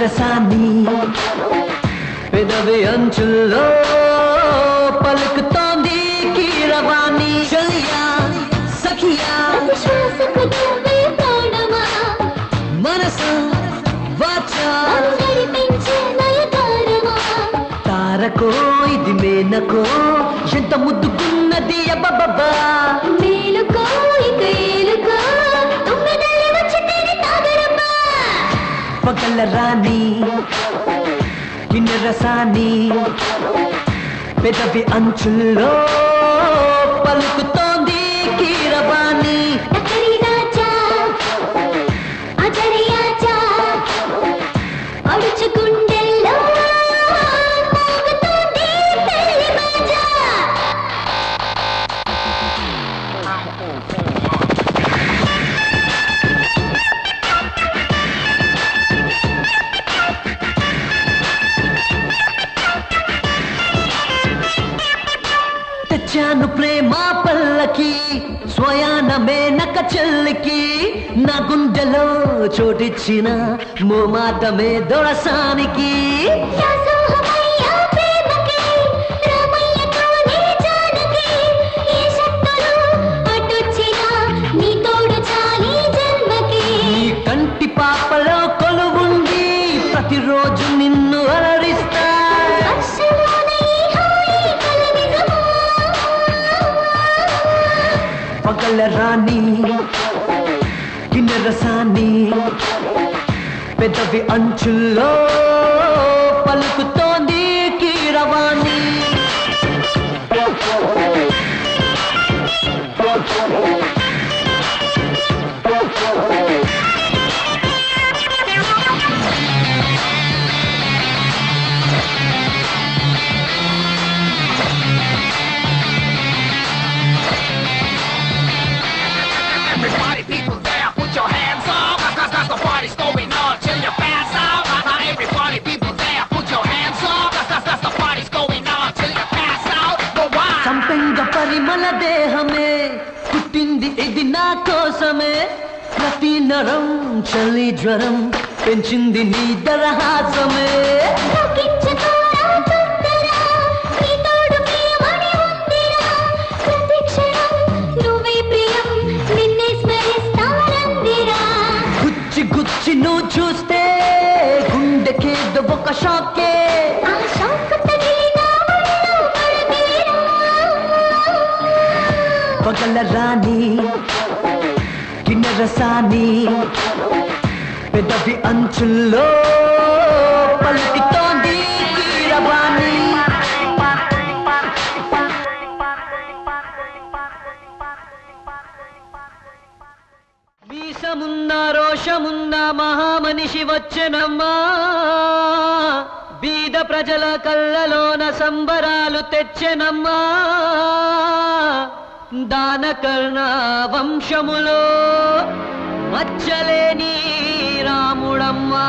రసాన్ని పెదవి అంచుల్లో పలుకుతోంది కీరవాణి చలియా సఖియా మనసా వాచా తారకో ఇది మేనకో ఎంత ముద్దుకున్నది అబ్బబ్బబ్బా మేలుకో ఇక ఏలుకో తుమ్మెదల్లి వచ్చి తేరి తాగరమ్మా పగల రాణి రసాన్ని పెదవి అంచుల్లో పలుకుతోంది కీరవాణి అడుచుకుండెల్లో మోగుతోంది పెళ్లి బాజా తెచ్చాను ప్రేమ పల్లకి స్వయానమే నక చెల్లికి నా గుండెలో చోటిచ్చిన మోమాటమే దొరసానికి నీ కంటి పాపలో కొలువుండి ప్రతిరోజు నిన్ను అలరిస్తా పగల రాణి రసాన్ని పెదవి అంచుల్లో పలుకుతోంది Keeravani Everybody, people there, put your hands up, cause the party's going on till you pass out. Everybody, people there, put your hands up, cause the party's going on till you pass out. But why? సంపెంగ పరిమళ దేహమే పుట్టింది ఇది నా కోసమే ప్రతి నరం చలి జ్వరం పెంచింది నీ దరహాసమే గుచ్చి గుచ్చి నువ్వు చూస్తే గుండెకేదో ఒక షాకే పగల రాణి రసాన్ని పెదవి అంచుల్లో పలుకుతోంది కీరవాణి మీసమున్నా రోషమున్నా మహామనిషి వచ్చెనమ్మా బీద ప్రజల కళ్ళలోన సంబరాలు తెచ్చెనమ్మా దానకర్ణ వంశములో మచ్చలేని రాముడమ్మా